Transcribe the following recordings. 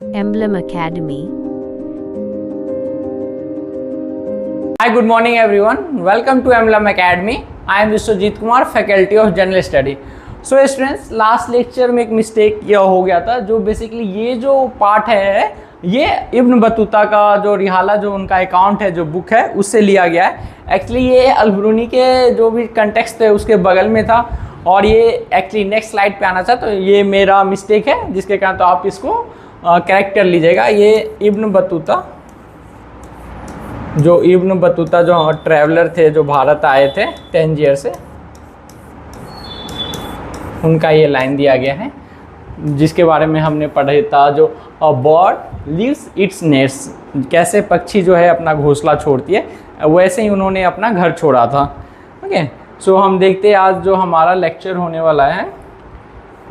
Emblem Academy. Hi, good morning everyone. Welcome to Emblem Academy. I am Vishwajit Kumar, Faculty of General Study. So students, last lecture में एक mistake यह हो गया था, जो basically ये जो पार्ट है ये इब्न बतूता का जो रिहाला जो उनका अकाउंट है, जो बुक है, उससे लिया गया है। एक्चुअली ये अल-बरूनी के जो भी कंटेक्स्ट थे उसके बगल में था और ये एक्चुअली नेक्स्ट स्लाइड पे आना था, तो ये मेरा मिस्टेक है जिसके कारण तो आप इसको करेक्ट कर लीजिएगा। ये इब्न बतूता जो ट्रैवलर थे, जो भारत आए थे तंजीर से, उनका ये लाइन दिया गया है जिसके बारे में हमने पढ़ा था, जो a bird leaves its nest, कैसे पक्षी जो है अपना घोंसला छोड़ती है, वैसे ही उन्होंने अपना घर छोड़ा था। ओके, सो हम देखते हैं आज जो हमारा लेक्चर होने वाला है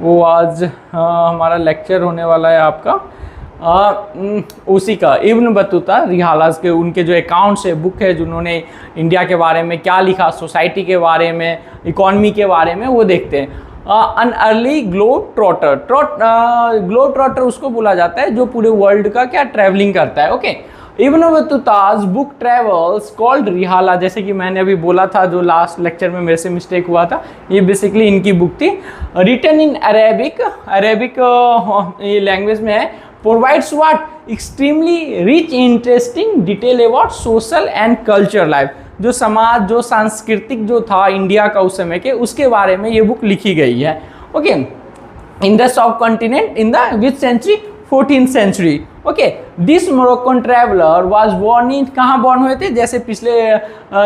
वो आज हमारा लेक्चर होने वाला है आपका उसी का इब्न बतूता रिहालास के, उनके जो अकाउंट्स है, बुक है, जिन्होंने इंडिया के बारे में क्या लिखा, सोसाइटी के बारे में, इकॉनमी के बारे में, वो देखते हैं। An early globe trotter, globe trotter उसको बोला जाता है जो पूरे वर्ल्ड का क्या ट्रैवलिंग करता है। ओके, इब्न बतूता's बुक ट्रेवल्स कॉल्ड रिहाला, जैसे कि मैंने अभी बोला था, जो लास्ट लेक्चर में मेरे से मिस्टेक हुआ था, ये बेसिकली इनकी बुक थी। रिटन इन अरेबिक ये लैंग्वेज में है। Provides what extremely rich interesting detail about social and culture life, जो समाज, जो सांस्कृतिक जो था इंडिया का उस समय के, उसके बारे में ये बुक लिखी गई है। Okay, in the subcontinent in the which century, 14th century. Okay, this Moroccan traveller was born in, कहाँ बॉर्न हुए थे, जैसे पिछले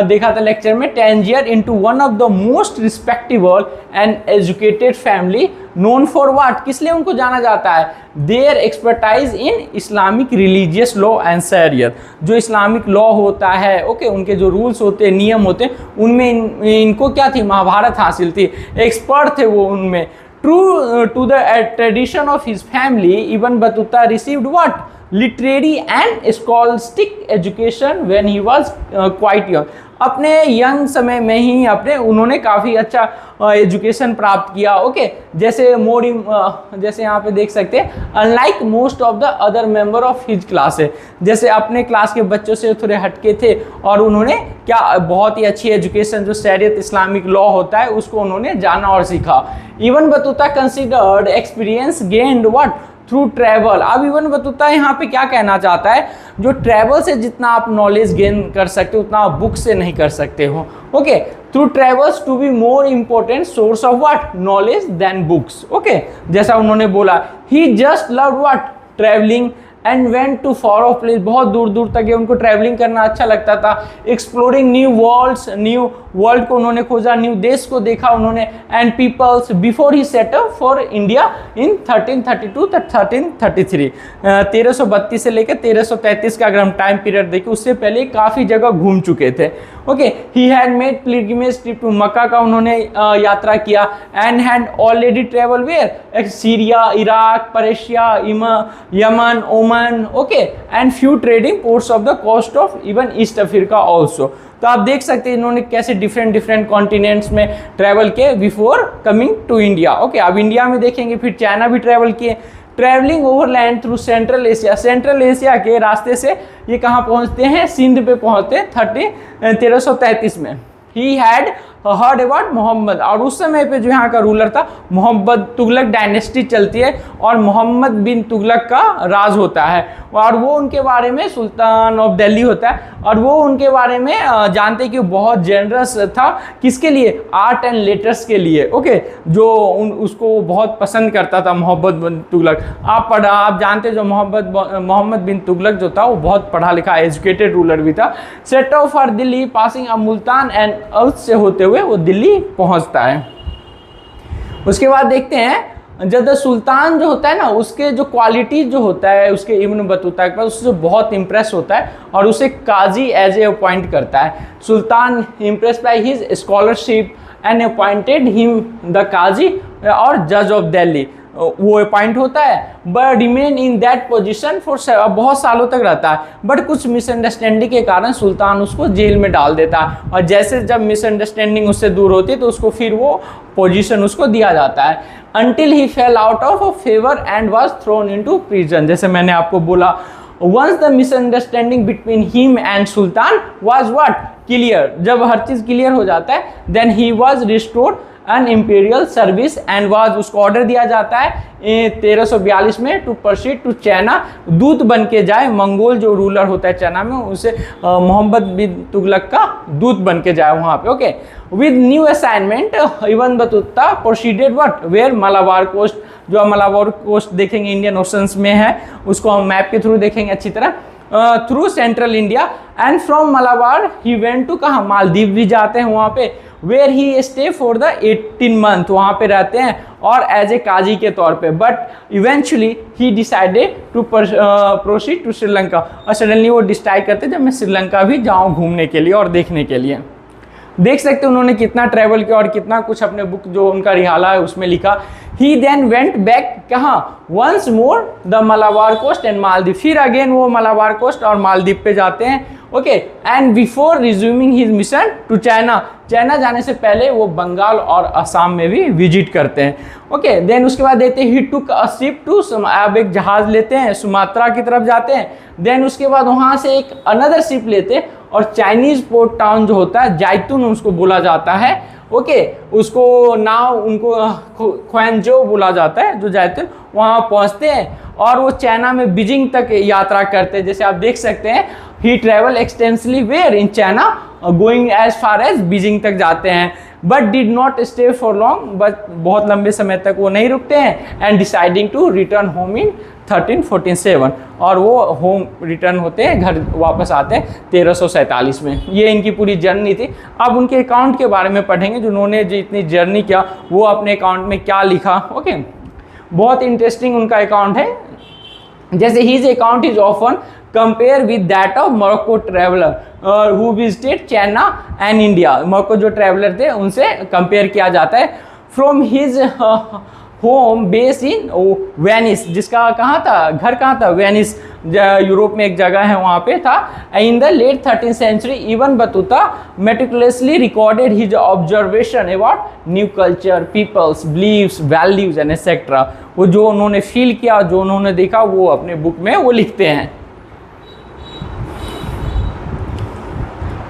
देखा था लेक्चर में, Tangier, into one of the most respectable and educated family known for what, किस लिए उनको जाना जाता है, their expertise in Islamic religious law and शरीयत, जो इस्लामिक लॉ होता है, ओके, उनके जो रूल्स होते हैं, नियम होते हैं, उनमें इनको क्या थी, महाभारत हासिल थी, एक्सपर्ट थे वो उनमें। True to the tradition of his family, Ibn Battuta received what? Literary and scholastic education when he was quite young. अपने यंग समय में ही उन्होंने काफ़ी अच्छा एजुकेशन प्राप्त किया। ओके, जैसे जैसे यहाँ पे देख सकते हैं, unlike most of the other member of his class है, जैसे अपने क्लास के बच्चों से थोड़े हटके थे और उन्होंने क्या बहुत ही अच्छी एजुकेशन, जो शरीयत इस्लामिक लॉ होता है, उसको उन्होंने जाना और सीखा। Ibn Battuta considered experience gained what through travel. अब इब्न बतूता यहाँ पे क्या कहना चाहता है, जो ट्रैवल से जितना आप नॉलेज गेन कर सकते हो उतना आप बुक से नहीं कर सकते हो। Okay, through travels to be more important source of what knowledge than books. Okay, जैसा उन्होंने बोला, he just love what travelling and went to far off place, बहुत दूर दूर तक ये उनको ट्रैवलिंग करना अच्छा लगता था। Exploring new worlds, new world को उन्होंने खोजा, न्यू देश को देखा उन्होंने, and peoples before he set up for India in 1332 तक 1333, 1332 से लेकर 1333 का अगर हम टाइम पीरियड देखें, उससे पहले काफ़ी जगह घूम चुके थे। Okay, he had made pilgrimage trip to Mecca का उन्होंने यात्रा किया, and had already travel where, Syria, Iraq, Persia, Yemen, Oman, okay, and few trading ports of the coast of even East Africa also. तो आप देख सकते हैं इन्होंने कैसे डिफरेंट कॉन्टिनेंट्स में ट्रैवल किए before coming to India. Okay, अब इंडिया में देखेंगे, फिर चाइना भी ट्रैवल किए। Travelling overland through Central Asia, central Asia के रास्ते से ये कहाँ पहुँचते हैं, सिंध पे पहुँचते हैं 1333 में। He had heard about Muhammad, और उस समय पे जो यहाँ का रूलर था मोहम्मद, तुगलक डायनेस्टी चलती है और मोहम्मद बिन तुगलक का राज होता है, और वो उनके बारे में सुल्तान ऑफ दिल्ली होता है, और वो उनके बारे में जानते कि वो बहुत जेनरस था, किसके लिए, आर्ट एंड लेटर्स के लिए। ओके, जो उसको बहुत पसंद करता था मोहम्मद बिन तुगलक। आप जानते जो मोहम्मद बिन तुगलक जो था वो बहुत पढ़ा लिखा एजुकेटेड रूलर भी था। Set of for Delhi passing a Multan and earth से होते हुए वो दिल्ली पहुंचता है। उसके बाद देखते हैं, जब द सुल्तान जो होता है ना, उसके जो क्वालिटी जो होता है उसके इब्न बतूता के पास, उससे बहुत इंप्रेस होता है और उसे काजी एज ए अपॉइंट करता है। Sultan impress by his scholarship and appointed him the qazi or जज ऑफ दिल्ली। वो अपॉइंट होता है, but remain in that position for बहुत सालों तक रहता है, बट कुछ मिसअंडरस्टैंडिंग के कारण सुल्तान उसको जेल में डाल देता है, और जैसे जब मिसअंडरस्टैंडिंग उससे दूर होती है तो उसको फिर वो पोजीशन उसको दिया जाता है, until he fell out of favor and was thrown into prison। जैसे मैंने आपको बोला, once the misunderstanding between him and Sultan was what clear, जब हर चीज क्लियर हो जाता है, then he was restored an imperial service and was, उसको ऑर्डर दिया जाता है 1342 में टू प्रोसीड टू चाइना, दूत बन के जाए, मंगोल जो रूलर होता है चाइना में उसे मोहम्मद बिन तुगलक का दूत बन के जाए वहाँ पे। Okay, with new assignment Ibn Battuta proceeded what where Malabar coast, जो मलाबार कोस्ट देखेंगे इंडियन ओशंस में है, उसको हम मैप के थ्रू देखेंगे अच्छी तरह, through central India, and from Malabar he went to कहाँ, मालदीव भी जाते हैं वहाँ पे, where he stay for the 18 month, वहाँ पे रहते हैं और एज ए काजी के तौर पे, but eventually he decided to proceed to Sri Lanka, और सडनली वो डिसाइड करते जब मैं श्रीलंका भी जाऊँ घूमने के लिए और देखने के लिए। देख सकते हैं उन्होंने कितना ट्रैवल किया और कितना कुछ अपने बुक जो उनका रिहाला है उसमें लिखा। ही देन वेंट बैक कहाँ, once more the Malabar coast and Maldives, फिर अगेन वो मलाबार कोस्ट और मालदीव पे जाते हैं। Okay, and before resuming his mission to China, China जाने से पहले वो बंगाल और असम में भी विजिट करते हैं। ओके, देन उसके बाद देते ही टुक अ शिप टू, अब एक जहाज लेते हैं सुमात्रा की तरफ जाते हैं, देन उसके बाद वहाँ से एक अनदर शिप लेते हैं और चाइनीज पोर्ट टाउन जो होता है जैतून उसको बोला जाता है। ओके, उसको नाव उनको ख्वांजो बोला जाता है, जो जैतून, वहाँ पहुँचते हैं और वो चाइना में बीजिंग तक यात्रा करते हैं। जैसे आप देख सकते हैं he travel extensively where in China, going as far as Beijing तक जाते हैं, but did not stay for long, but बहुत लंबे समय तक वो नहीं रुकते हैं, and deciding to return home in 1347, और वो होम रिटर्न होते हैं, घर वापस आते हैं 1347 में। ये इनकी पूरी जर्नी थी। अब उनके अकाउंट के बारे में पढ़ेंगे, जो उन्होंने जो इतनी जर्नी किया वो अपने अकाउंट में क्या लिखा। ओके, बहुत इंटरेस्टिंग उनका अकाउंट है। जैसे his account is often compare with that of Morocco traveller who visited China and India, Morocco जो ट्रैवलर थे उनसे कंपेयर किया जाता है। From his home base in Venice, जिसका कहाँ था, घर कहाँ था, वेनिस, यूरोप में एक जगह है वहाँ पे था। In the late 13th century Ibn Battuta meticulously recorded his observation about new culture, peoples, beliefs, values and etcetera. वो जो उन्होंने फील किया, जो उन्होंने देखा, वो अपने बुक में वो लिखते हैं।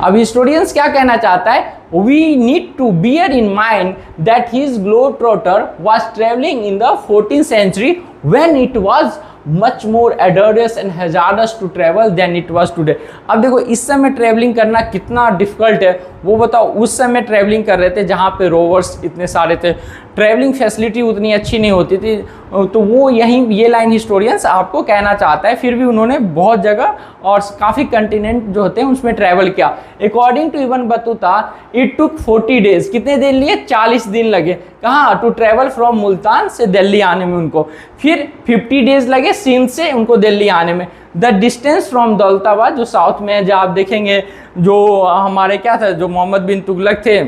अब हिस्टोरियंस क्या कहना चाहता है, we need to bear in mind that his globetrotter was traveling in the 14th century when it was much more arduous and hazardous to travel than it was today। अब देखो इस समय ट्रैवलिंग करना कितना डिफिकल्ट है, वो बताओ उस समय ट्रैवलिंग कर रहे थे जहाँ पे रोवर्स इतने सारे थे, ट्रैवलिंग फैसिलिटी उतनी अच्छी नहीं होती थी, तो वो यही ये लाइन हिस्टोरियंस आपको कहना चाहता है। फिर भी उन्होंने बहुत जगह और काफ़ी कंटिनेंट जो होते हैं उसमें ट्रैवल किया। According to Ibn Battuta it took 40 days, कितने दिन लिए, 40 दिन लगे, कहाँ, टू ट्रैवल फ्रॉम मुल्तान से दिल्ली आने में उनको, फिर 50 डेज लगे सिंध से उनको दिल्ली आने में। द डिस्टेंस फ्रॉम दौलताबाद, जो साउथ में है, जब आप देखेंगे जो हमारे क्या था, जो मोहम्मद बिन तुगलक थे,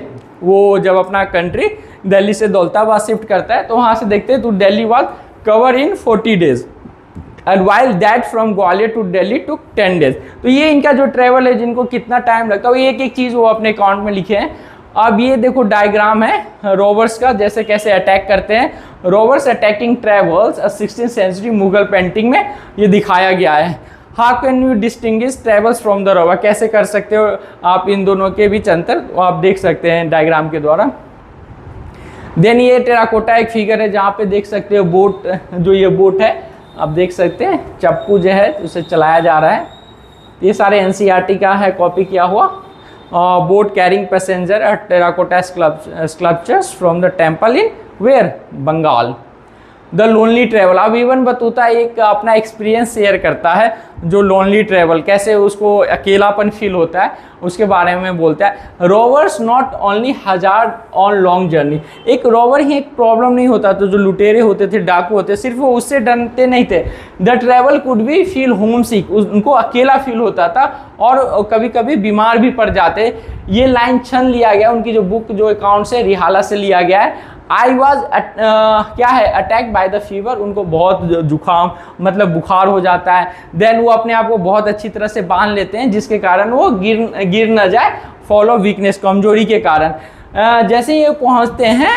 वो जब अपना कंट्री दिल्ली से दौलताबाद शिफ्ट करता है तो वहाँ से देखते हैं तो Delhi was cover in 40 days, and while that from Gwalior to Delhi took 10 days. तो ये इनका जो ट्रैवल है, जिनको कितना टाइम लगता है, वो एक एक चीज़ वो अपने अकाउंट में लिखे हैं। अब ये देखो डायग्राम है रोवर्स का, जैसे कैसे अटैक करते हैं, rovers attacking travels 16th century Mughal painting में ये दिखाया गया है। How can you distinguish travels from the rover, कैसे कर सकते हो आप इन दोनों के बीच अंतर, आप देख सकते हैं डायग्राम के द्वारा। देन ये टेराकोटा एक फिगर है जहाँ पे देख सकते हो बोट, जो ये बोट है आप देख सकते हैं, चप्पू जो है उसे चलाया जा रहा है। ये सारे NCERT का है कॉपी किया हुआ। Boat carrying passenger terracotta sculptures from the temple in where, Bengal. The lonely travel, अब इब्न बतूता एक अपना एक्सपीरियंस शेयर करता है, जो लोनली ट्रैवल, कैसे उसको अकेलापन फील होता है उसके बारे में बोलता है। Rovers not only hazard on long journey, एक रोवर ही एक प्रॉब्लम नहीं होता, तो जो लुटेरे होते थे, डाकू होते, सिर्फ वो उससे डरते नहीं थे। The travel could be feel homesick, उनको अकेला फील होता था और कभी कभी बीमार भी पड़ जाते। ये लाइन छन लिया गया उनकी जो बुक, जो अकाउंट से रिहाला से लिया गया है। आई वॉज क्या है अटैक बाय द फीवर, उनको बहुत जुकाम मतलब बुखार हो जाता है। देन वो अपने आप को बहुत अच्छी तरह से बांध लेते हैं जिसके कारण वो गिर न जाए फॉल ऑफ वीकनेस, कमजोरी के कारण। जैसे ये पहुंचते हैं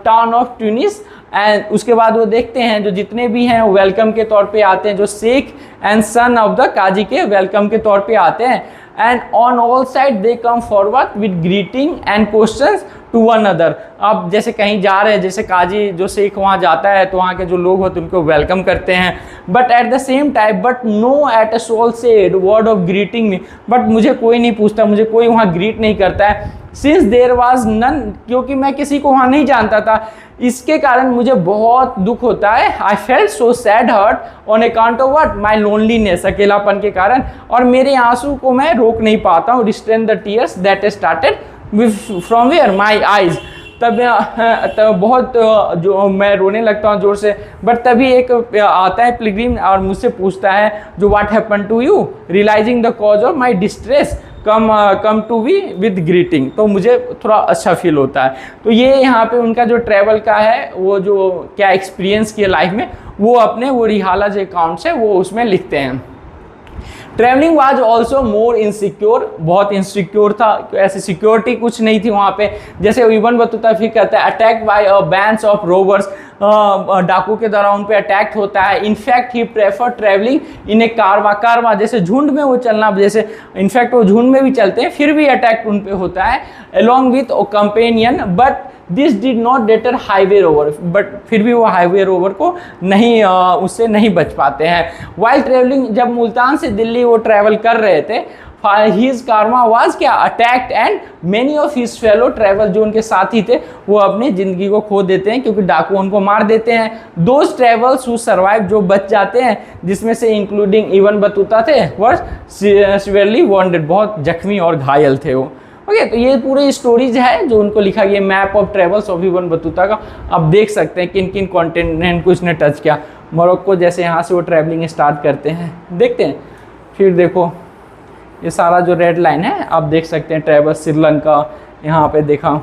टाउन ऑफ ट्यूनिस एंड उसके बाद वो देखते हैं जो जितने भी हैं वो वेलकम के तौर पे आते हैं, जो शेख एंड सन ऑफ द काजी के वेलकम के तौर पे आते हैं। And on all side they come forward with greeting and questions to one other. अब जैसे कहीं जा रहे हैं, जैसे काजी जो शेख वहाँ जाता है तो वहाँ के जो लोग होते हैं उनको वेलकम करते हैं, but at the same time but no at a soul said word of greeting me, but मुझे कोई नहीं पूछता, मुझे कोई वहाँ ग्रीट नहीं करता है। सिंस देयर वाज नन, क्योंकि मैं किसी को वहाँ नहीं जानता था, इसके कारण मुझे बहुत दुख होता है। I felt so sad hurt on account of what my loneliness, अकेलापन के कारण, और मेरे आंसू को मैं रोक नहीं पाता हूँ। Restrain the tears that started from where my eyes, तब बहुत जो मैं रोने लगता हूँ जोर से। बट तभी एक आता है पिलग्रिम और मुझसे पूछता है जो what happen to you, realising the cause of my distress come to we with greeting, तो मुझे थोड़ा अच्छा फील होता है। तो ये यहाँ पे उनका जो ट्रैवल का है, वो जो क्या एक्सपीरियंस किया लाइफ में, वो अपने वो रिहाला जो अकाउंट्स है वो उसमें लिखते हैं। Travelling was also more insecure, बहुत इनसिक्योर था, ऐसी सिक्योरिटी कुछ नहीं थी वहाँ पे। जैसे इब्न बतूता फिर कहता है attack by a bands of rovers, डाकू के द्वारा उन पे अटैक होता है। In fact he prefer travelling in a कारवा, जैसे झुंड में वो चलना, जैसे इनफैक्ट वो झुंड में भी चलते हैं फिर भी अटैक उन पे होता है along with a companion, but this did not deter highway रोवर, बट फिर भी वो हाईवे रोवर को नहीं उससे नहीं बच पाते हैं। वाइल ट्रेवलिंग, जब मुल्तान से दिल्ली वो ट्रैवल कर रहे थे, हिज कारमा वाज क्या attacked and many of his fellow travel, जो उनके साथी थे वो अपनी ज़िंदगी को खो देते हैं क्योंकि डाकू उनको मार देते हैं। दोज ट्रैवल्स हु सर्वाइव, जो बच जाते हैं, जिसमें से इंक्लूडिंग इब्न बतूता थे, वर सीवियरली वॉन्डेड, बहुत जख्मी और घायल थे वो। ओके, तो ये पूरी स्टोरीज है जो उनको लिखा गया map of travels of Ibn Battuta का। आप देख सकते हैं किन किन कॉन्टिनेंट को इसने टच किया। मोरक्को, जैसे यहाँ से वो ट्रैवलिंग स्टार्ट करते हैं, देखते हैं। फिर देखो ये सारा जो रेड लाइन है आप देख सकते हैं, ट्रैवल श्रीलंका यहाँ पे देखा,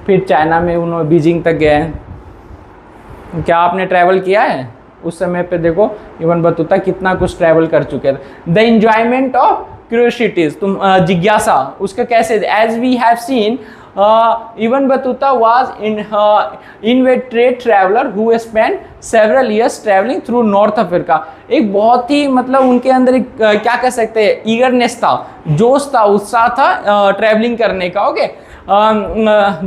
फिर चाइना में उन्होंने बीजिंग तक गए हैं। क्या आपने ट्रैवल किया है उस समय पे? देखो इब्न बतूता कितना कुछ ट्रैवल कर चुके थे। द एंजॉयमेंट ऑफ क्यूरियोसिटीज, तुम जिज्ञासा उसका कैसे, as we have seen Ibn Battuta was inveterate traveller who spend several years travelling through North Africa. एक बहुत ही मतलब उनके अंदर एक क्या कह सकते हैं, ईगरनेस था, जोश था, उत्साह था ट्रैवलिंग करने का। ओके,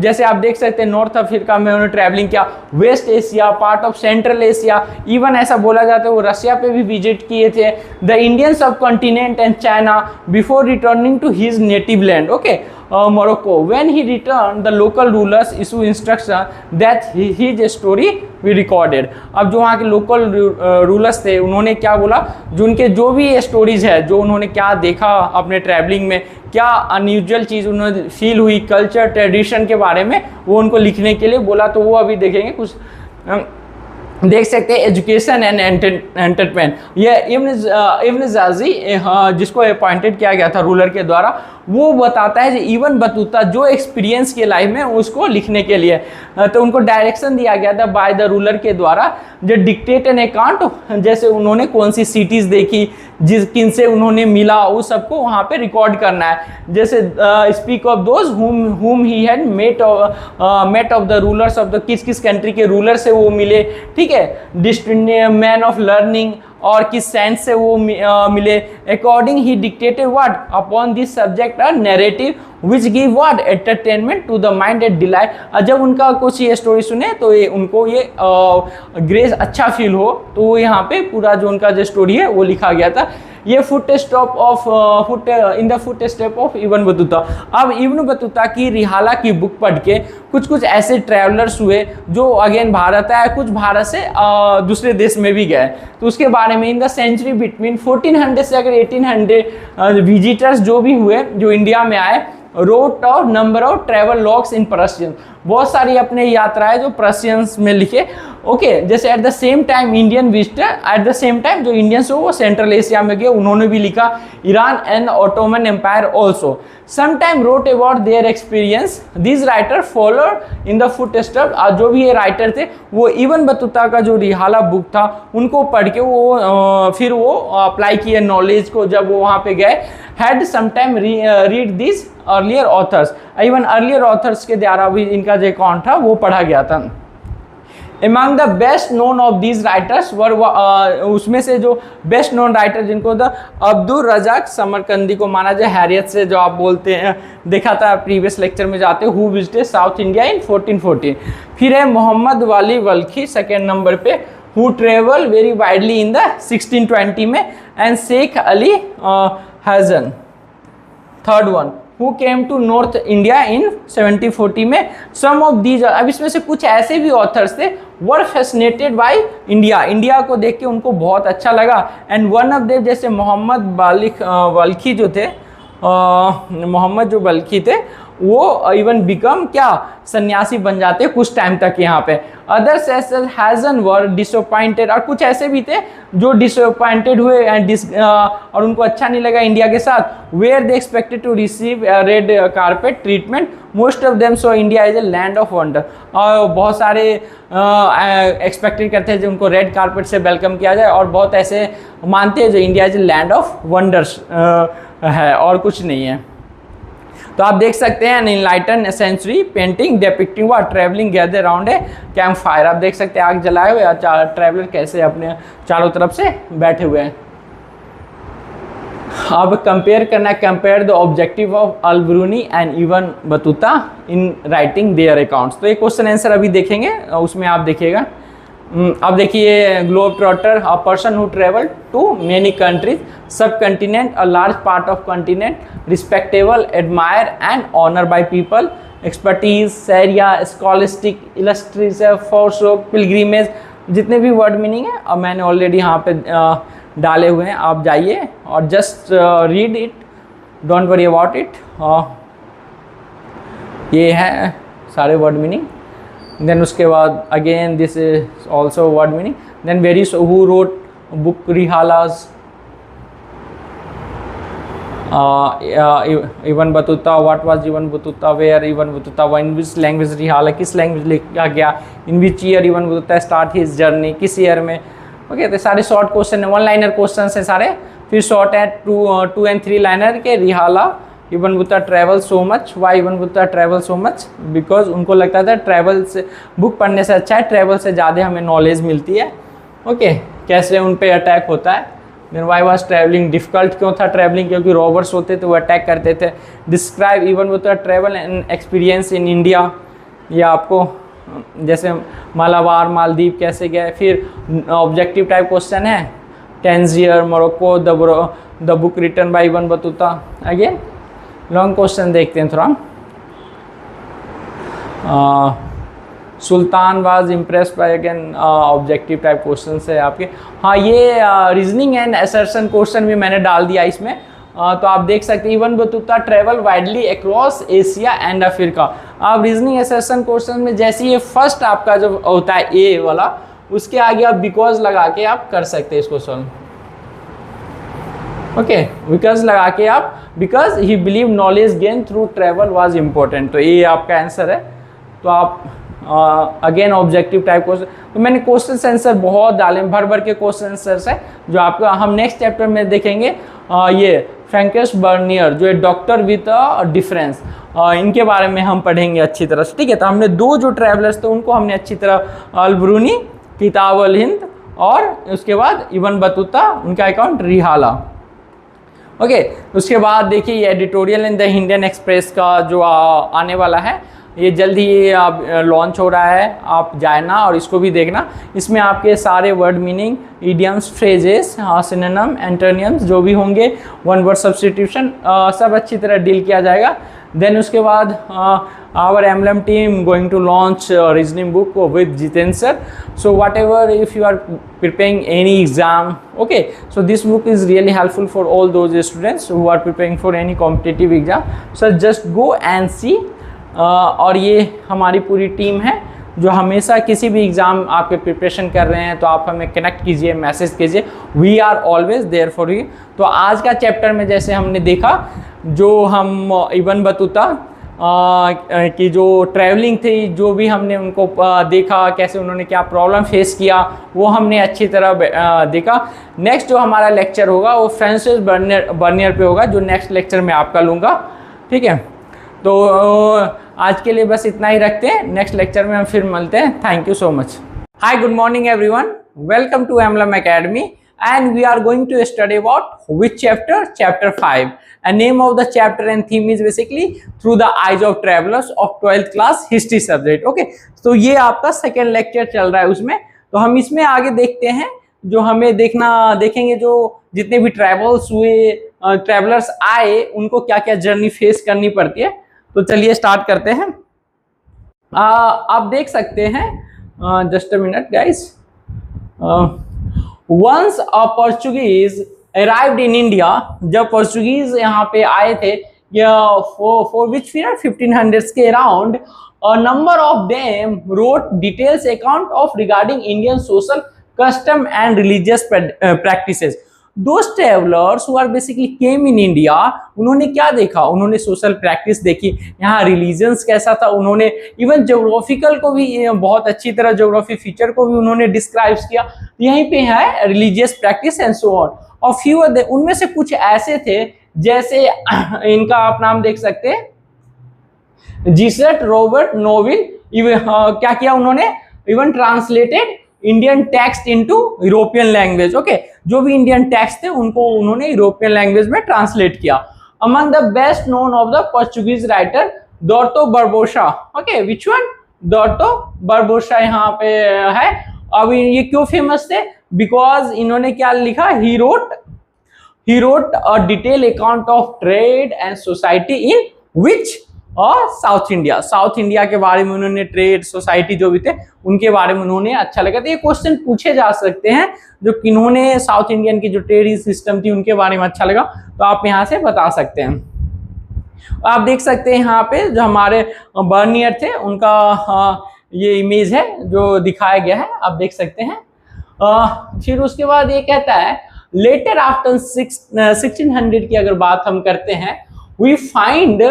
जैसे आप देख सकते हैं नॉर्थ अफ्रीका में उन्होंने ट्रैवलिंग किया, West Asia, part of Central Asia, even ऐसा बोला जाता है वो रशिया पे भी विजिट किए थे। The Indian subcontinent and China before returning to his native land. Okay, Morocco. When he returned, the local rulers issue instruction that his story be recorded. अब जो वहाँ के लोकल रूलर्स थे उन्होंने क्या बोला, जो उनके जो भी स्टोरीज है, जो उन्होंने क्या देखा अपने ट्रैवलिंग में, क्या अनयूजुअल चीज़ उन्होंने फील हुई कल्चर ट्रेडिशन के बारे में, वो उनको लिखने के लिए बोला। तो वो अभी देखेंगे कुछ देख सकते हैं। एजुकेशन एंड एंटरटेनमेंट, ये इब्न जाजी जिसको अपॉइंटेड किया गया था रूलर के द्वारा, वो बताता है कि इब्न बतूता जो एक्सपीरियंस किया लाइफ में उसको लिखने के लिए, तो उनको डायरेक्शन दिया गया था बाय द रूलर के द्वारा, जो डिक्टेट एन अकाउंट, जैसे उन्होंने कौन सी सिटीज़ देखी, किन से उन्होंने मिला, उस सबको वहाँ पे रिकॉर्ड करना है। जैसे speak of those whom he had met of the rulers of the, किस किस कंट्री के रूलर से वो मिले, ठीक है, मैन ऑफ लर्निंग, और किस साइंस से वो मिले। According he dictated what upon this subject a narrative which give what entertainment to the mind and delight. जब उनका कुछ ये स्टोरी सुने तो ये उनको ये ग्रेस अच्छा फील हो, तो वो यहाँ पे पूरा जो उनका जो स्टोरी है वो लिखा गया था। ये इन the foot step of Ibn Battuta. अब इब्न बतूता की रिहाला की बुक पढ़ के कुछ कुछ ऐसे ट्रैवलर्स हुए जो अगेन भारत आए, कुछ भारत से दूसरे देश में भी गए, तो उसके बारे में इन द सेंचुरी बिटवीन 1400 से अगर 1800 विजिटर्स जो भी हुए जो इंडिया में आए, wrote of number of travel logs in Persian, बहुत सारी अपने यात्राएं जो पर्शियंस में लिखे। ओके जैसे at the same time Indian visitor, at the same time जो इंडियंस हो वो सेंट्रल एशिया में गए, उन्होंने भी लिखा Iran and Ottoman Empire also sometime wrote about their experience, this writer follow in the foot step. जो भी ये राइटर थे वो इब्न बतूता का जो रिहाला बुक था उनको पढ़ के वो फिर वो अप्लाई किए नॉलेज को जब वो वहाँ पे गए। Had sometime read this earlier authors, even earlier authors के द्वारा भी इनका जो अकाउंट था वो पढ़ा गया था। Among the best known of these writers were उसमें से जो बेस्ट नोन राइटर जिनको द अब्दुल रजाक समरकंदी को माना जाए, हैरियत से जो आप बोलते हैं देखा था प्रीवियस लेक्चर में जाते who visited South India in 1414। फिर है मोहम्मद वाली वल्खी सेकेंड नंबर पे, who travel very widely in the 1620 में, and Shaikh Ali Hasan third one who came to North India in 1740 में। सम ऑफ दीज, अब इसमें से कुछ ऐसे भी ऑथर्स थे वर फैसिनेटेड बाय इंडिया, इंडिया को देख के उनको बहुत अच्छा लगा। एंड वन ऑफ देम जैसे मोहम्मद वल्खी जो थे, मोहम्मद जो वल्खी थे वो इवन बिकम क्या सन्यासी बन जाते कुछ टाइम तक यहाँ पे। अदर्स हैजन वर डिसअपॉइंटेड, और कुछ ऐसे भी थे जो डिसअपॉइंटेड हुए एंड और उनको अच्छा नहीं लगा इंडिया के साथ। Where they expected to receive red carpet treatment, most of them so India is a land of wonder, और बहुत सारे एक्सपेक्टेड करते हैं जो उनको रेड कारपेट से वेलकम किया जाए, और बहुत ऐसे मानते हैं जो India is a land of wonders है और कुछ नहीं है। तो आप देख सकते हैं enlighten century painting depicting what travelling gather around a camp fire, आप देख सकते हैं आग जलाए हुए या ट्रैवलर कैसे अपने चारों तरफ से बैठे हुए हैं। अब कंपेयर करना है, compare the objective of Al Biruni and Ibn Battuta in writing their accounts. तो ये क्वेश्चन आंसर अभी देखेंगे, उसमें आप देखिएगा। अब देखिए globe trotter, a person who travel to many countries, subcontinent, a large part of continent, respectable, admire and honour by people, expertise, सैरिया, स्कॉलिस्टिक, इलस्ट्रेटिव, फॉरशोक, पिलग्रिमेज, जितने भी वर्ड मीनिंग है अब मैंने ऑलरेडी यहाँ पे डाले हुए हैं, आप जाइए और just read it, don't worry about it. ये है सारे वर्ड मीनिंग। देन उसके बाद again this is also word meaning. Then very who wrote book रिहालाज, Ibn Battuta, what was Ibn Battuta, where Ibn Battuta, in which language रिहाला, किस लैंग्वेज लिखा गया, in which year Ibn Battuta start his journey, किस year में। Okay तो सारे शॉर्ट क्वेश्चन है, वन लाइनर क्वेश्चन है सारे। फिर शॉर्ट है 2 and 3 लाइनर के, रिहाला Ibn Battuta travel so much, why Ibn Battuta travel so much, because उनको लगता था ट्रैवल से बुक पढ़ने से अच्छा है, ट्रैवल से ज़्यादा हमें नॉलेज मिलती है। ओके कैसे उन पे अटैक होता है। Then why was travelling difficult, क्यों था ट्रैवलिंग, क्योंकि रॉबर्स होते थे वो अटैक करते थे। Describe ibn Battuta travel and experience in India, ये आपको जैसे मालाबार मालदीव कैसे गए। फिर ऑब्जेक्टिव टाइप क्वेश्चन है, Tangier, Morocco, the book written by Ibn Battuta. Again long question देखते हैं थोड़ा। सुल्तान was impressed by, again objective type question है आपके। हाँ ये रीजनिंग एंड असर्शन क्वेश्चन भी मैंने डाल दिया इसमें। तो आप देख सकते हैं इब्न Battuta travel widely across Asia and Africa. आप रीजनिंग असर्शन क्वेश्चन में जैसे ये फर्स्ट आपका जो होता है ए वाला, उसके आगे आप बिकॉज लगा के आप कर सकते हैं इसको सॉल्व। ओके बिकॉज लगा के आप, because he believe knowledge gain through travel was important, तो ये आपका आंसर है। तो आप अगेन ऑब्जेक्टिव टाइप क्वेश्चन, तो मैंने क्वेश्चन आंसर बहुत डाले, भर भर के क्वेश्चन आंसर्स है जो आपका हम नेक्स्ट चैप्टर में देखेंगे। ये फ्रैंकिश बर्नियर जो है डॉक्टर विद अ डिफरेंस, इनके बारे में हम पढ़ेंगे अच्छी तरह से। ठीक है, तो हमने दो जो ट्रैवलर्स थे उनको हमने अच्छी तरह, अल-बिरूनी, किताब अल हिंद, और उसके बाद इब्न बतूता उनका अकाउंट रिहाला। ओके उसके बाद देखिए ये editorial in the Indian express का जो आने वाला है, ये जल्द ही आप लॉन्च हो रहा है, आप जाना और इसको भी देखना। इसमें आपके सारे word meaning, idioms, phrases, synonym, एंटोनियम्स जो भी होंगे, वन वर्ड सब्स्टिट्यूशन, सब अच्छी तरह डील किया जाएगा। देन उसके बाद our MLM team going to launch reasoning book with Jitendra sir. So whatever if you are preparing any exam, okay, so this book is really helpful for all those students who are preparing for any competitive exam, so just go and see। और ये हमारी पूरी team है जो हमेशा किसी भी exam आपके प्रिपरेशन कर रहे हैं तो आप हमें कनेक्ट कीजिए, मैसेज कीजिए, we are always there for you. तो आज का चैप्टर में जैसे हमने देखा, जो हम इब्न बतूता की जो ट्रैवलिंग थी, जो भी हमने उनको देखा, कैसे उन्होंने क्या प्रॉब्लम फेस किया, वो हमने अच्छी तरह देखा। नेक्स्ट जो हमारा लेक्चर होगा वो फ्रांसिस बर्नियर पे होगा, जो नेक्स्ट लेक्चर में आपका लूँगा, ठीक है। तो आज के लिए बस इतना ही रखते हैं, नेक्स्ट लेक्चर में हम फिर मिलते हैं। Thank you so much. Hi, good morning everyone, welcome to एमलम academy and we are going to study about which chapter? Chapter 5, and name of the chapter and theme is basically through the eyes of travelers of 12th class history subject। okay, तो ये आपका second lecture चल रहा है उसमें। तो हम इसमें आगे देखते हैं, जो हमें देखेंगे जो जितने भी ट्रैवलर्स आए उनको क्या क्या जर्नी फेस करनी पड़ती है। तो चलिए स्टार्ट करते हैं। आप देख सकते हैं, just a minute guys. Once a Portuguese arrived in India, जब पोर्चुगीज यहाँ पे आए थे, for which period 1500s के around, a number of them wrote details account of regarding Indian social custom and religious practices। Those travelers who are basically came in India, उन्होंने क्या देखा? उन्होंने सोशल प्रैक्टिस देखी, यहाँ रिलीजन्स कैसा था, उन्होंने इवन ज्योग्राफिकल को भी बहुत अच्छी तरह ज्योग्राफी फीचर को भी उन्होंने डिस्क्राइब किया। यहीं पे है religious practice and so on. और फ्यू उनमें से कुछ ऐसे थे, जैसे इनका आप नाम देख सकते हैं, जीसट रॉबर्ट नोविल। क्या किया उन्होंने? Even translated Indian text into European language. Okay, जो भी इंडियन टेक्स्ट थे उनको उन्होंने यूरोपियन लैंग्वेज में ट्रांसलेट किया। Among the best known of the Portuguese writer Duarte Barbosa. Okay, which one? Duarte Barbosa यहाँ पे है। अब ये क्यों फेमस थे? बिकॉज इन्होंने क्या लिखा? He wrote a detail account of trade and society in which और साउथ इंडिया के बारे में उन्होंने, ट्रेड सोसाइटी जो भी थे उनके बारे में उन्होंने अच्छा लगा। तो ये क्वेश्चन पूछे जा सकते हैं, जो किन्होंने साउथ इंडियन की जो ट्रेड सिस्टम थी उनके बारे में अच्छा लगा, तो आप यहाँ से बता सकते हैं। आप देख सकते हैं यहाँ पे जो हमारे बर्नियर थे उनका ये इमेज है जो दिखाया गया है, आप देख सकते हैं। फिर उसके बाद ये कहता है, लेटर आफ्टर 1600 की अगर बात हम करते हैं, we find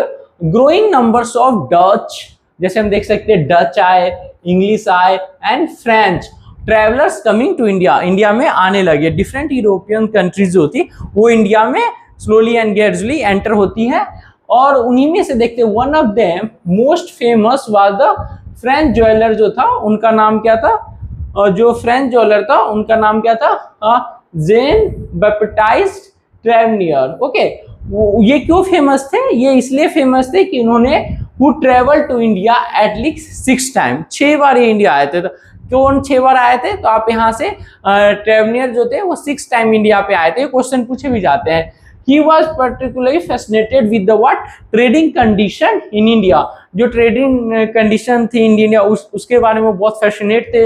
growing numbers of Dutch, जैसे हम देख सकते हैं डच आए, इंग्लिश आए and French travellers coming to India में आने लगे। डिफरेंट यूरोपियन कंट्रीज जो थी वो इंडिया में स्लोली एंड ग्रेजुअली एंटर होती है। और उन्हीं में से देखते, one of them most famous was the French jeweller जो था, उनका नाम क्या था? जो फ्रेंच ज्वेलर था उनका नाम क्या था? जेन बैप्टिस्ट ट्रेवनियर। ओके, ये क्यों फेमस थे? ये इसलिए फेमस थे कि उन्होंने who traveled to India at least 6 times, 6 बार ये इंडिया आए थे। तो कौन 6 बार आए थे? तो आप यहाँ से ट्रेवनियर जो थे वो 6 टाइम इंडिया पे आए थे। क्वेश्चन पूछे भी जाते हैं। He was particularly fascinated with the what? Trading condition in India। जो ट्रेडिंग कंडीशन थी इंडिया उसके बारे में बहुत फैसिनेट थे।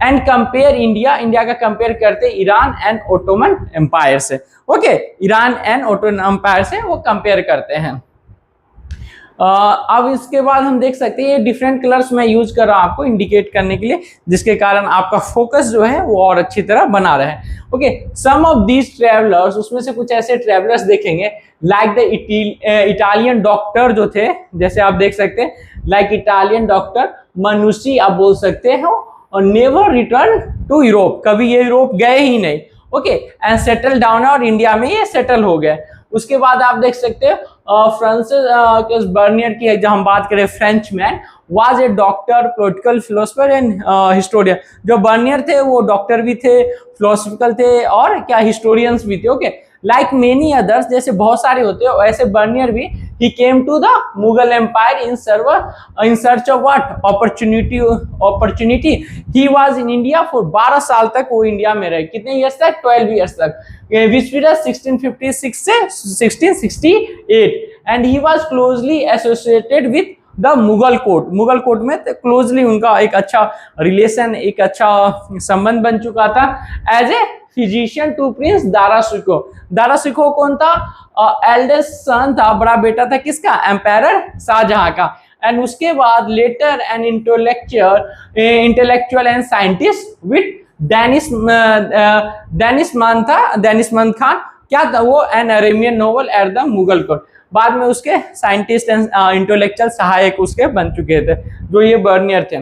एंड कंपेयर इंडिया का कंपेयर करते ईरान एंड ओटोमन एम्पायर से। Okay, Iran and Ottoman Empire से वो कंपेयर करते हैं। अब इसके बाद हम देख सकते हैं, ये डिफरेंट कलर्स मैं यूज कर रहा हूं आपको इंडिकेट करने के लिए, जिसके कारण आपका फोकस जो है वो और अच्छी तरह बना रहे। Okay, some of these travellers, उसमें से कुछ ऐसे ट्रेवलर्स देखेंगे, लाइक द इटालियन डॉक्टर जो थे, जैसे आप देख सकते हैं, लाइक इटालियन डॉक्टर मनुसी आप बोल सकते हो, और नेवर रिटर्न टू यूरोप, कभी ये यूरोप गए ही नहीं। ओके, एंड सेटल डाउन, और इंडिया में ये सेटल हो गए। उसके बाद आप देख सकते हो फ्रांसिस बर्नियर की, जब हम बात करें, French man, was a doctor, political philosopher and historian. जो बर्नियर थे वो डॉक्टर भी थे, फिलोसफिकल थे और क्या हिस्टोरियंस भी थे। ओके, लाइक मेनी अदर्स, जैसे बहुत सारे होते हैं वैसे बर्नियर भी, he came to the Mughal empire in search of what? Opportunity. He was in India for 12 साल तक वो इंडिया में रहे। कितने ईयर्स तक? 12 ईयर्स तक। Which period? 1656 से 1668। And he was closely associated with the Mughal court. Mughal court में क्लोजली उनका एक अच्छा रिलेशन, एक अच्छा संबंध बन चुका था। As a physician to prince Dara Shikoh. Dara Shikoh कौन था? एल्डेस्ट सन था, बड़ा बेटा था किसका? एम्पायर शाहजहां का। एंड उसके बाद later an intellectual and scientist with Danish Khan, क्या था वो, an Arabian novel at the Mughal court. बाद में उसके साइंटिस्ट एंड इंटेलेक्चुअल सहायक उसके बन चुके थे, जो ये बर्नियर थे।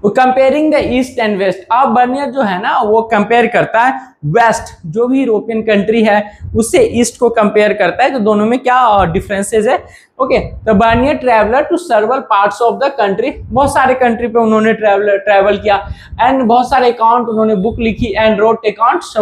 Comparing the east and west, अब बर्नियर जो है ना वो कंपेयर करता है वेस्ट, जो भी यूरोपियन कंट्री है उससे ईस्ट को कंपेयर करता है, तो दोनों में क्या डिफरेंसेस है। ओके, तो Bernier traveller to several parts of the country, बहुत सारे कंट्री पे उन्होंने ट्रैवल किया, एंड बहुत सारे अकाउंट उन्होंने बुक लिखी, and wrote accounts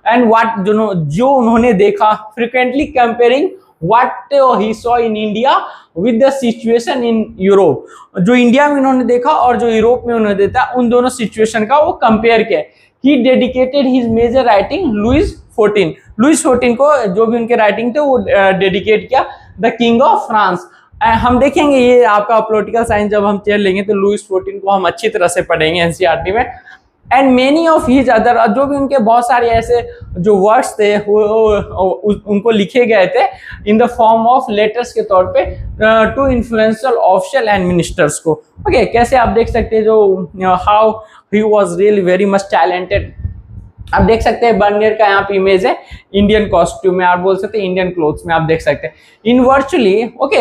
and what जो उन्होंने देखा, frequently comparing what he saw in India with the situation in Europe, जो इंडिया में उन्होंने देखा और जो यूरोप में उन्होंने देखा, उन दोनों सिचुएशन का वो कंपेयर किया। He dedicated his major writing Louis 14 को, जो भी उनके राइटिंग थे वो डेडिकेट किया द किंग ऑफ फ्रांस। हम देखेंगे ये आपका पॉलिटिकल साइंस जब हम चेयर लेंगे तो लुइस 14 को हम अच्छी तरह से पढ़ेंगे एनसीईआरटी में। And many of his other, जो भी उनके बहुत सारे ऐसे जो वर्ड्स थे वो उनको लिखे गए थे in the form of letters के तौर पे to influential official and ministers को। ओके, कैसे आप देख सकते हैं जो how he was really very much talented. आप देख सकते हैं बर्नियर का यहाँ पे इमेज है इंडियन कॉस्ट्यूम में, आप बोल सकते हैं इंडियन क्लोथ्स में, आप देख सकते हैं in virtually okay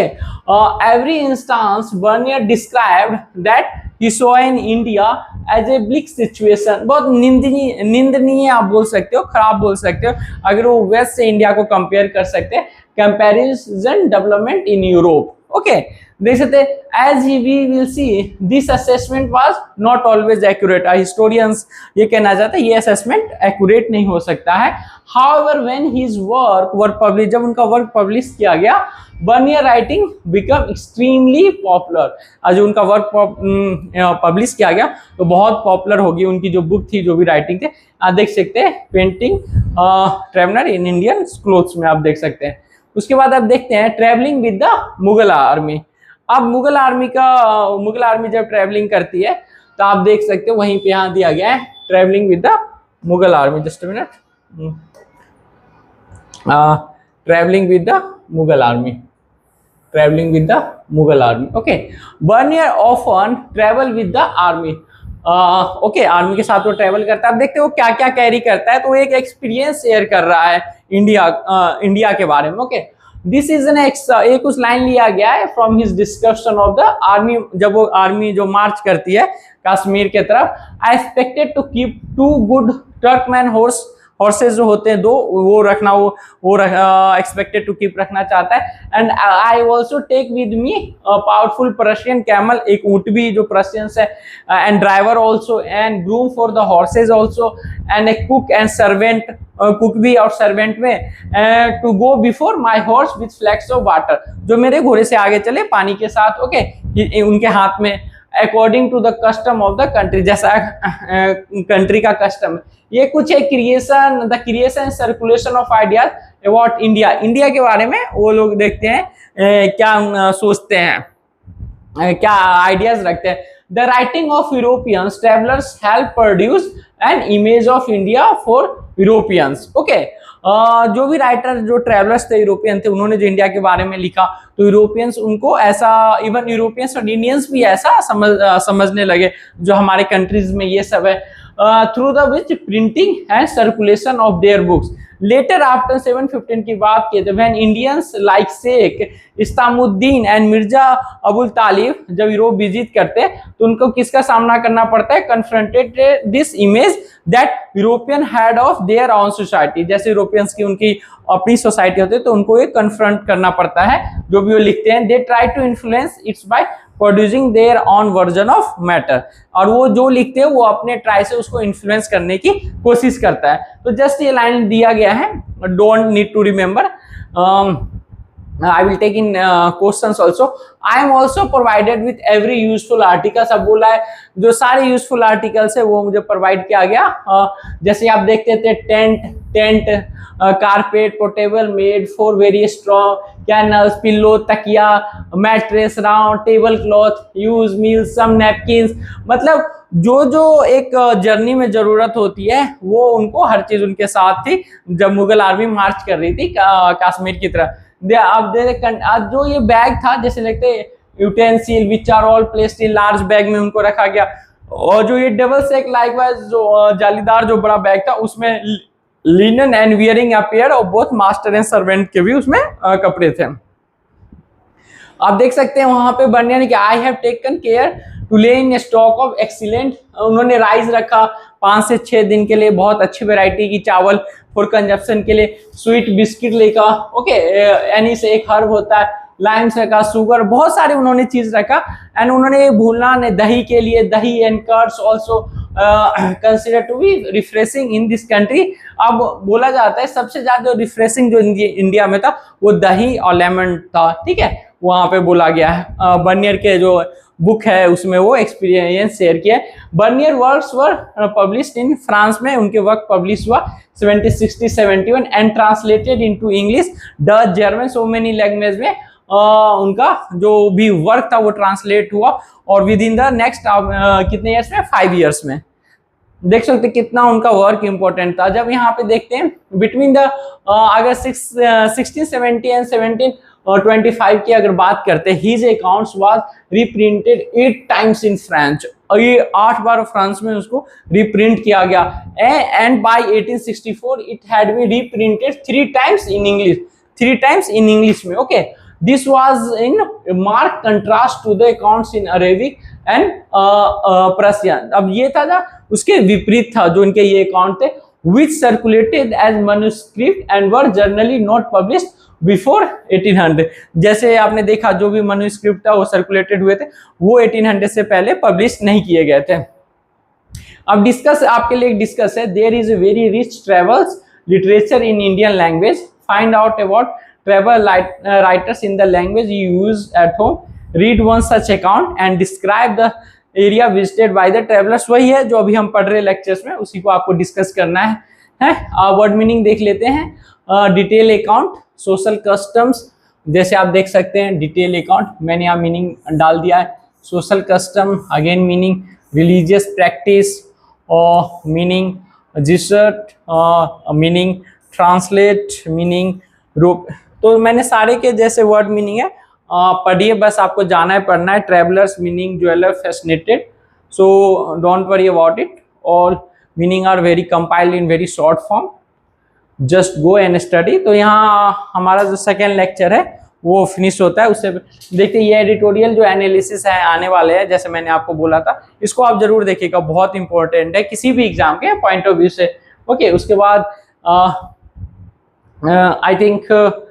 every instance Bernier described that he saw in India as a bleak situation, बहुत निंदनीय आप बोल सकते हो, खराब बोल सकते हो, अगर वो वेस्ट से इंडिया को कंपेयर कर सकते हैं, comparison development in Europe. Okay, देख सकते हैं as we will see this assessment was not always accurate. Historians ये कहना चाहते हैं ये असेसमेंट एक्यूरेट नहीं हो सकता है। However when his work were publish, जब उनका वर्क पब्लिश किया गया, Bernier writing become extremely popular. आज उनका वर्क पब्लिश किया गया तो बहुत पॉपुलर होगी उनकी जो बुक थी, जो भी राइटिंग थे। आप देख सकते हैं painting traveller in Indian clothes में, आप देख सकते हैं। उसके बाद आप देखते हैं travelling with the Mughal army. अब मुगल आर्मी जब ट्रैवलिंग करती है तो आप देख सकते हो वहीं पे यहाँ दिया गया है travelling with the Mughal army. Just a minute, travelling with the Mughal army. Okay, Bernier often travel with the army. Okay, army के साथ वो ट्रैवल करता है। आप देखते हो क्या क्या कैरी करता है, तो एक एक्सपीरियंस शेयर कर रहा है इंडिया के बारे में। ओके, दिस इज एन एक कुछ लाइन लिया गया है from his discussion of the army, जब वो आर्मी जो मार्च करती है कश्मीर के तरफ। I expected to keep 2 good Turkman horses जो होते हैं 2, वो रखना, वो एक्सपेक्टेड टू कीप रखना चाहता है। And I also take with me powerful Persian camel, एक ऊंट भी जो पर्शियंस है, and driver also, and groom for the horses also, and a cook and servant, cook भी और सर्वेंट में, to go before my horse with flasks of water, जो मेरे घोड़े से आगे चले पानी के साथ। ओके, उनके हाथ में according to the custom of the country, जैसा कंट्री का कस्टम है। ये कुछ है the creation circulation of ideas about India के बारे में वो लोग देखते हैं क्या सोचते हैं, क्या आइडियाज रखते हैं। The writing of Europeans travellers help produce an image of India for Europeans. Okay, जो भी राइटर जो ट्रेवलर्स थे यूरोपियन थे, उन्होंने जो इंडिया के बारे में लिखा तो यूरोपियंस उनको ऐसा, इवन यूरोपियंस और इंडियंस भी ऐसा समझने लगे जो हमारे कंट्रीज में ये सब है, through the which printing and circulation of their books. Later after 715 की बात की तो when Indians like Sheikh Itisamuddin and Mirza Abul Talib जब यूरोप विजिट करते तो उनको किसका सामना करना पड़ता है, confronted this image that European had of their own society. जैसे यूरोपियंस की उनकी अपनी सोसाइटी होती है तो उनको ये कन्फ्रंट करना पड़ता है जो भी वो लिखते हैं। They try to influence its by producing their own version of matter, और वो जो लिखते हैं वो अपने ट्राई से उसको इन्फ्लुएंस करने की कोशिश करता है। तो जस्ट ये लाइन दिया गया है, don't need to remember, I will take in questions also. I am also provided with every useful article। सब बोला है जो सारे यूजफुल आर्टिकल्स है वो मुझे प्रोवाइड किया गया। जैसे आप देखते थे tent, carpet, portable made for very strong, canals, pillow, तकिया, mattress, round table cloth, use meal, some napkins. मतलब जो एक जर्नी में जरूरत होती है वो उनको हर चीज उनके साथ थी जब मुगल आर्मी मार्च कर रही थी कश्मीर की तरफ। अब जो ये बैग था, जैसे लगते utensil which are all placed in large bag में उनको रखा गया। और जो ये डबल सेक लाइकवाइज जो जालीदार जो बड़ा बैग था उसमें लिनन एंड वियरिंग अपीयर और बोथ मास्टर एंड सर्वेंट के भी उसमें कपड़े थे। आप देख सकते हैं वहां पे बर्नियर ने कि I have taken care to lay in stock of excellent, उन्होंने राइस रखा 5 से 6 दिन के लिए, बहुत अच्छी वैरायटी की चावल फॉर कंजप्शन के लिए, स्वीट बिस्किट लेका, ओके, एनी से एक हर्ब होता है, लाइम्स रखा, शुगर, बहुत सारे उन्होंने चीज रखा। एंड उन्होंने भूलना नहीं दही के लिए, dahi and curds also consider to be refreshing in this country. अब बोला जाता है सबसे ज्यादा रिफ्रेशिंग जो इंडिया में था वो दही और लेमन था, ठीक है, वहां पे बोला गया है। बर्नियर के जो बुक है उसमें वो एक्सपीरियंस शेयर किया। Bernier works were published in France में, उनके वर्क पब्लिश हुआ 1760-71 and translated into English, Dutch, German, so many language में उनका जो भी वर्क था वो ट्रांसलेट हुआ। और विद इन द नेक्स्ट कितने ईयर्स में, 5 ईयर्स में। देख सकते कितना उनका वर्क इंपॉर्टेंट था। जब यहाँ पे देखते हैं बिटवीन द अगर 1670 एंड 1725 की अगर बात करते हैं, his accounts was reprinted 8 times in French, और ये 8 बार फ्रांस में उसको रिप्रिंट किया गया। And by 1864 it had been reprinted 3 times in English, 3 times in English में, okay. This was in mark contrast to the accounts in Arabic and Persian. अब ये था ना उसके विपरीत था जो इनके ये अकाउंट थे, which circulated as manuscript and were generally not published before 1800। जैसे आपने देखा जो भी manuscript था वो सर्कुलेटेड हुए थे वो 1800 से पहले पब्लिश नहीं किए गए थे। अब डिस्कस आपके लिए डिस्कस है, there is a very rich travels literature in Indian language, find out about travel writers in the language you use at home, read one such account and describe the area visited by the travellers. वही है जो अभी हम पढ़ रहे lectures में, उसी को आपको डिस्कस करना है। वर्ड मीनिंग देख लेते हैं। डिटेल अकाउंट, सोशल कस्टम्स, जैसे आप देख सकते हैं डिटेल अकाउंट मैंने यहाँ मीनिंग डाल दिया है। Social custom again meaning religious practice, और मीनिंग जिसर्ट, मीनिंग ट्रांसलेट, मीनिंग रोक। तो मैंने सारे के जैसे वर्ड मीनिंग है पढ़िए, बस आपको जाना है पढ़ना है। Travellers meaning jeweller, fascinated, so don't worry about it, all meaning are very compiled in very short form, just go and study. तो यहाँ हमारा जो सेकेंड लेक्चर है वो फिनिश होता है। उससे देखिए ये एडिटोरियल जो एनालिसिस है आने वाले हैं, जैसे मैंने आपको बोला था, इसको आप जरूर देखिएगा, बहुत इंपॉर्टेंट है किसी भी एग्जाम के पॉइंट ऑफ व्यू से, ओके। उसके बाद आई थिंक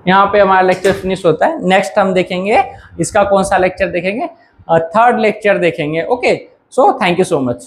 यहाँ पे हमारा लेक्चर फिनिश होता है। नेक्स्ट हम देखेंगे इसका कौन सा लेक्चर देखेंगे, थर्ड लेक्चर देखेंगे, okay. So thank you so much.